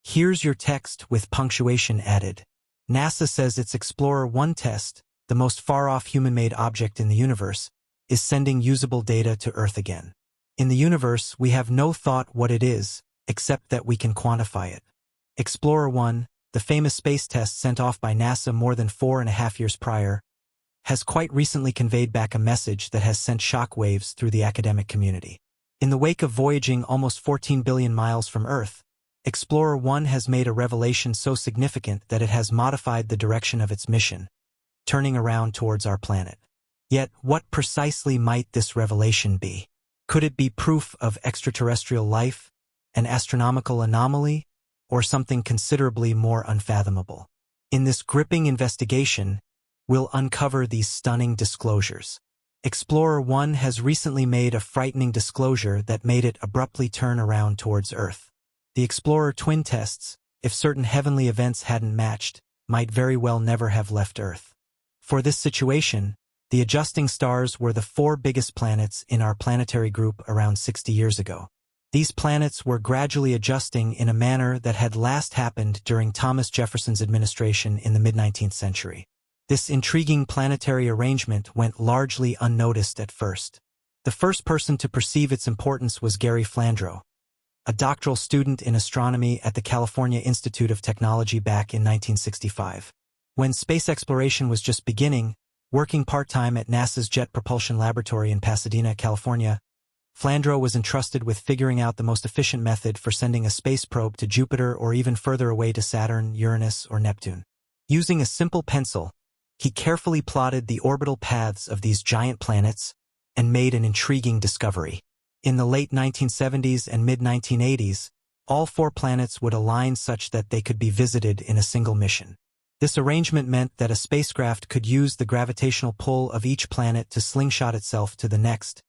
Here's your text with punctuation added. NASA says its Explorer 1 test, the most far-off human-made object in the universe, is sending usable data to Earth again. In the universe, we have no thought what it is, except that we can quantify it. Explorer 1, the famous space test sent off by NASA more than 4.5 years prior, has quite recently conveyed back a message that has sent shockwaves through the academic community. In the wake of voyaging almost 14 billion miles from Earth, Explorer 1 has made a revelation so significant that it has modified the direction of its mission, turning around towards our planet. Yet, what precisely might this revelation be? Could it be proof of extraterrestrial life, an astronomical anomaly, or something considerably more unfathomable? In this gripping investigation, we'll uncover these stunning disclosures. Explorer 1 has recently made a frightening disclosure that made it abruptly turn around towards Earth. The Explorer twin tests, if certain heavenly events hadn't matched, might very well never have left Earth. For this situation, the adjusting stars were the 4 biggest planets in our planetary group around 60 years ago. These planets were gradually adjusting in a manner that had last happened during Thomas Jefferson's administration in the mid-19th century. This intriguing planetary arrangement went largely unnoticed at first. The first person to perceive its importance was Gary Flandreau, a doctoral student in astronomy at the California Institute of Technology back in 1965. When space exploration was just beginning, working part-time at NASA's Jet Propulsion Laboratory in Pasadena, California, Flandreau was entrusted with figuring out the most efficient method for sending a space probe to Jupiter or even further away to Saturn, Uranus, or Neptune. Using a simple pencil, he carefully plotted the orbital paths of these giant planets and made an intriguing discovery. In the late 1970s and mid-1980s, all 4 planets would align such that they could be visited in a single mission. This arrangement meant that a spacecraft could use the gravitational pull of each planet to slingshot itself to the next,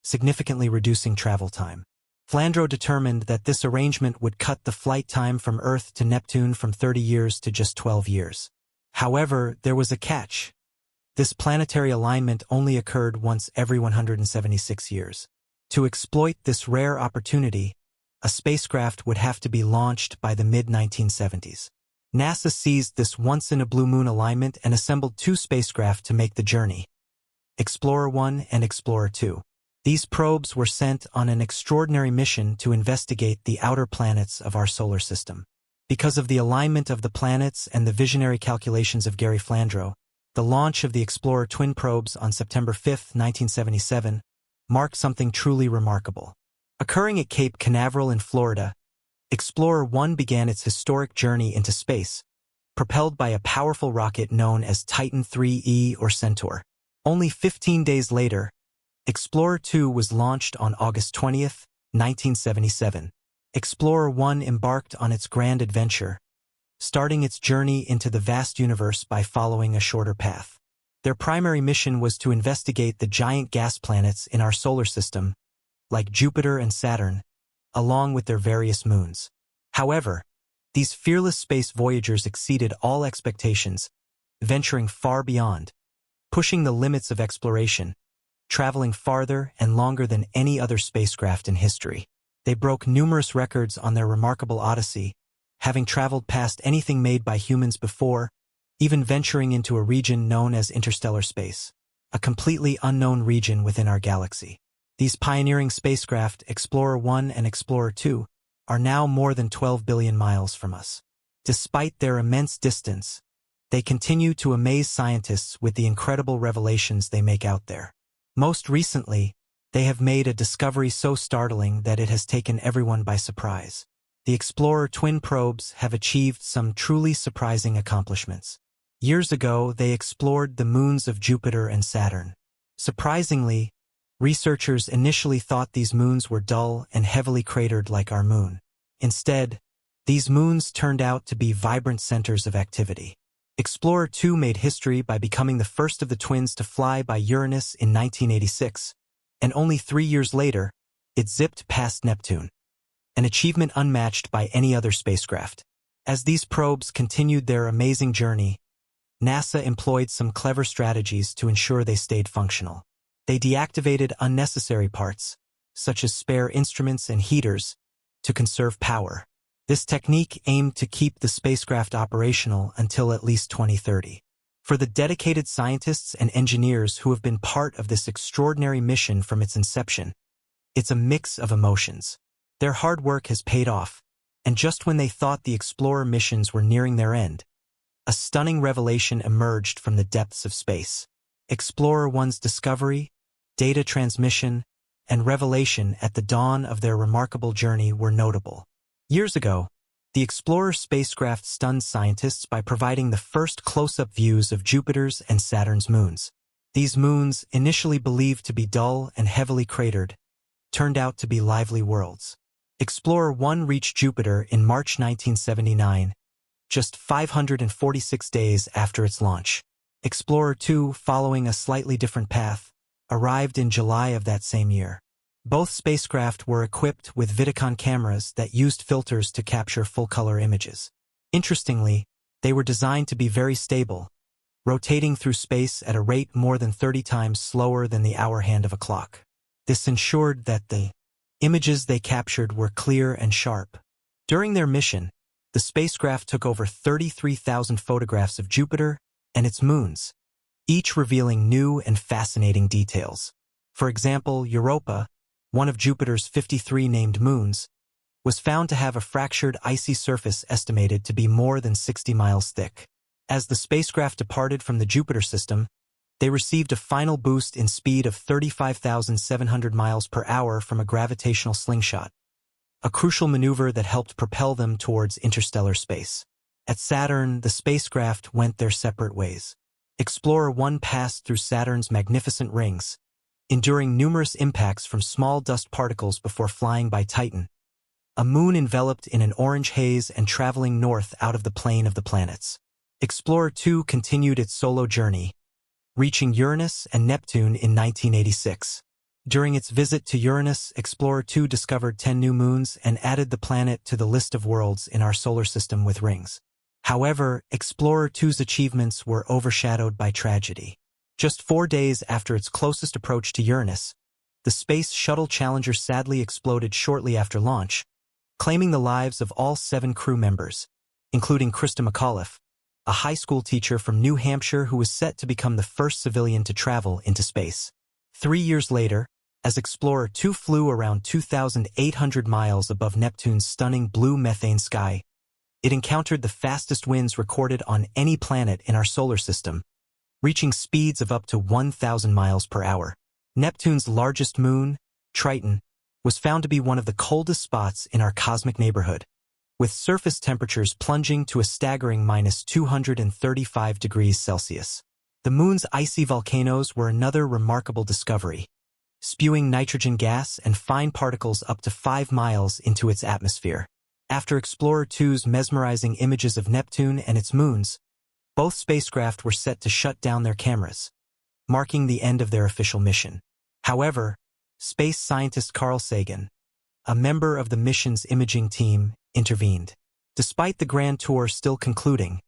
significantly reducing travel time. Flandreau determined that this arrangement would cut the flight time from Earth to Neptune from 30 years to just 12 years. However, there was a catch. This planetary alignment only occurred once every 176 years. To exploit this rare opportunity, a spacecraft would have to be launched by the mid-1970s. NASA seized this once-in-a-blue-moon alignment and assembled 2 spacecraft to make the journey, Explorer 1 and Explorer 2. These probes were sent on an extraordinary mission to investigate the outer planets of our solar system. Because of the alignment of the planets and the visionary calculations of Gary Flandreau, the launch of the Explorer twin probes on September 5, 1977, marked something truly remarkable. Occurring at Cape Canaveral in Florida, Explorer 1 began its historic journey into space, propelled by a powerful rocket known as Titan 3E or Centaur. Only 15 days later, Explorer 2 was launched on August 20, 1977. Explorer 1 embarked on its grand adventure, starting its journey into the vast universe by following a shorter path. Their primary mission was to investigate the giant gas planets in our solar system, like Jupiter and Saturn, along with their various moons. However, these fearless space voyagers exceeded all expectations, venturing far beyond, pushing the limits of exploration, traveling farther and longer than any other spacecraft in history. They broke numerous records on their remarkable odyssey, having traveled past anything made by humans before, even venturing into a region known as interstellar space, a completely unknown region within our galaxy. These pioneering spacecraft, Explorer 1 and Explorer 2, are now more than 12 billion miles from us. Despite their immense distance, they continue to amaze scientists with the incredible revelations they make out there. Most recently, they have made a discovery so startling that it has taken everyone by surprise. The Explorer twin probes have achieved some truly surprising accomplishments. Years ago, they explored the moons of Jupiter and Saturn. Surprisingly, researchers initially thought these moons were dull and heavily cratered like our moon. Instead, these moons turned out to be vibrant centers of activity. Explorer 2 made history by becoming the first of the twins to fly by Uranus in 1986, and only 3 years later, it zipped past Neptune, an achievement unmatched by any other spacecraft. As these probes continued their amazing journey, NASA employed some clever strategies to ensure they stayed functional. They deactivated unnecessary parts, such as spare instruments and heaters, to conserve power. This technique aimed to keep the spacecraft operational until at least 2030. For the dedicated scientists and engineers who have been part of this extraordinary mission from its inception, it's a mix of emotions. Their hard work has paid off, and just when they thought the Explorer missions were nearing their end, a stunning revelation emerged from the depths of space. Explorer 1's discovery, data transmission, and revelation at the dawn of their remarkable journey were notable. Years ago, the Explorer spacecraft stunned scientists by providing the first close-up views of Jupiter's and Saturn's moons. These moons, initially believed to be dull and heavily cratered, turned out to be lively worlds. Explorer 1 reached Jupiter in March 1979, just 546 days after its launch. Explorer 2, following a slightly different path, arrived in July of that same year. Both spacecraft were equipped with Vidicon cameras that used filters to capture full-color images. Interestingly, they were designed to be very stable, rotating through space at a rate more than 30 times slower than the hour hand of a clock. This ensured that the images they captured were clear and sharp. During their mission, the spacecraft took over 33,000 photographs of Jupiter and its moons, each revealing new and fascinating details. For example, Europa, one of Jupiter's 53 named moons, was found to have a fractured icy surface estimated to be more than 60 miles thick. As the spacecraft departed from the Jupiter system, they received a final boost in speed of 35,700 miles per hour from a gravitational slingshot, a crucial maneuver that helped propel them towards interstellar space. At Saturn, the spacecraft went their separate ways. Explorer 1 passed through Saturn's magnificent rings, enduring numerous impacts from small dust particles before flying by Titan, a moon enveloped in an orange haze and traveling north out of the plane of the planets. Explorer 2 continued its solo journey, reaching Uranus and Neptune in 1986. During its visit to Uranus, Explorer 2 discovered 10 new moons and added the planet to the list of worlds in our solar system with rings. However, Explorer 2's achievements were overshadowed by tragedy. Just 4 days after its closest approach to Uranus, the Space Shuttle Challenger sadly exploded shortly after launch, claiming the lives of all 7 crew members, including Krista McAuliffe, a high school teacher from New Hampshire who was set to become the first civilian to travel into space. 3 years later, as Explorer 2 flew around 2,800 miles above Neptune's stunning blue methane sky, it encountered the fastest winds recorded on any planet in our solar system, reaching speeds of up to 1,000 miles per hour. Neptune's largest moon, Triton, was found to be one of the coldest spots in our cosmic neighborhood, with surface temperatures plunging to a staggering -235 degrees Celsius. The moon's icy volcanoes were another remarkable discovery, spewing nitrogen gas and fine particles up to 5 miles into its atmosphere. After Explorer 2's mesmerizing images of Neptune and its moons, both spacecraft were set to shut down their cameras, marking the end of their official mission. However, space scientist Carl Sagan, a member of the mission's imaging team, intervened. Despite the grand tour still concluding,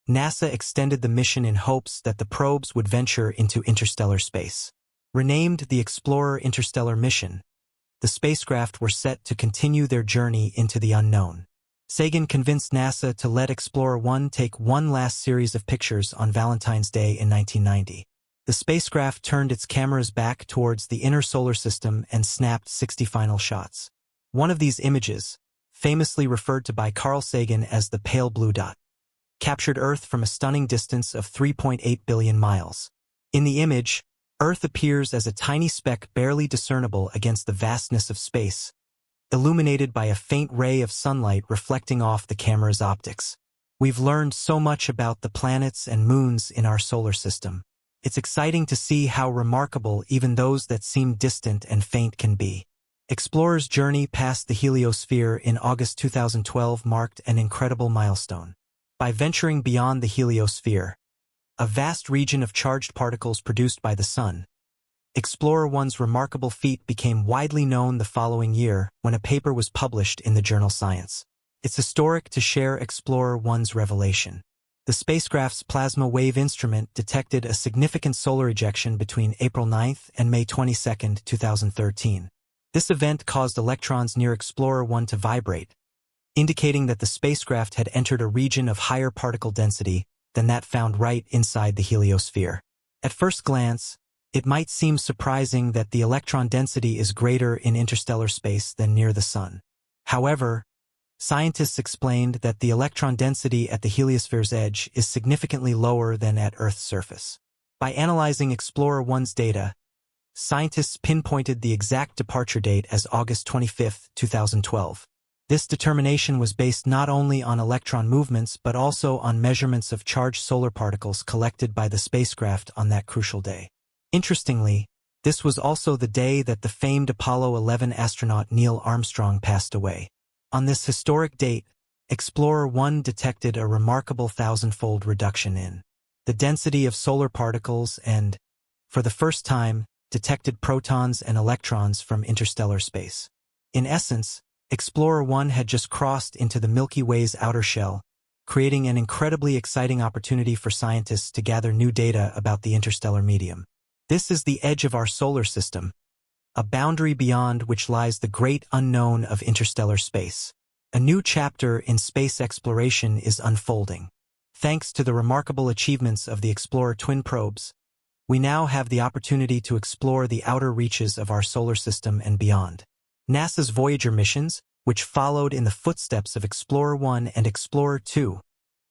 NASA extended the mission in hopes that the probes would venture into interstellar space. Renamed the Explorer Interstellar Mission, the spacecraft were set to continue their journey into the unknown. Sagan convinced NASA to let Explorer 1 take one last series of pictures on Valentine's Day in 1990. The spacecraft turned its cameras back towards the inner solar system and snapped 60 final shots. One of these images, famously referred to by Carl Sagan as the pale blue dot, captured Earth from a stunning distance of 3.8 billion miles. In the image, Earth appears as a tiny speck barely discernible against the vastness of space, illuminated by a faint ray of sunlight reflecting off the camera's optics. We've learned so much about the planets and moons in our solar system. It's exciting to see how remarkable even those that seem distant and faint can be. Explorer's journey past the heliosphere in August 2012 marked an incredible milestone. By venturing beyond the heliosphere, a vast region of charged particles produced by the Sun, Explorer 1's remarkable feat became widely known the following year when a paper was published in the journal Science. It's historic to share Explorer 1's revelation. The spacecraft's plasma wave instrument detected a significant solar ejection between April 9 and May 22, 2013. This event caused electrons near Explorer 1 to vibrate, indicating that the spacecraft had entered a region of higher particle density than that found right inside the heliosphere. At first glance, it might seem surprising that the electron density is greater in interstellar space than near the Sun. However, scientists explained that the electron density at the heliosphere's edge is significantly lower than at Earth's surface. By analyzing Explorer 1's data, scientists pinpointed the exact departure date as August 25, 2012. This determination was based not only on electron movements but also on measurements of charged solar particles collected by the spacecraft on that crucial day. Interestingly, this was also the day that the famed Apollo 11 astronaut Neil Armstrong passed away. On this historic date, Explorer 1 detected a remarkable thousand-fold reduction in the density of solar particles and, for the first time, detected protons and electrons from interstellar space. In essence, Explorer 1 had just crossed into the Milky Way's outer shell, creating an incredibly exciting opportunity for scientists to gather new data about the interstellar medium. This is the edge of our solar system, a boundary beyond which lies the great unknown of interstellar space. A new chapter in space exploration is unfolding. Thanks to the remarkable achievements of the Explorer twin probes, we now have the opportunity to explore the outer reaches of our solar system and beyond. NASA's Voyager missions, which followed in the footsteps of Explorer 1 and Explorer 2,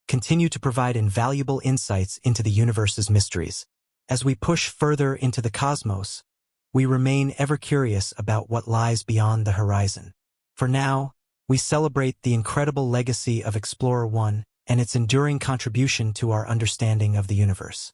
continue to provide invaluable insights into the universe's mysteries. As we push further into the cosmos, we remain ever curious about what lies beyond the horizon. For now, we celebrate the incredible legacy of Explorer 1 and its enduring contribution to our understanding of the universe.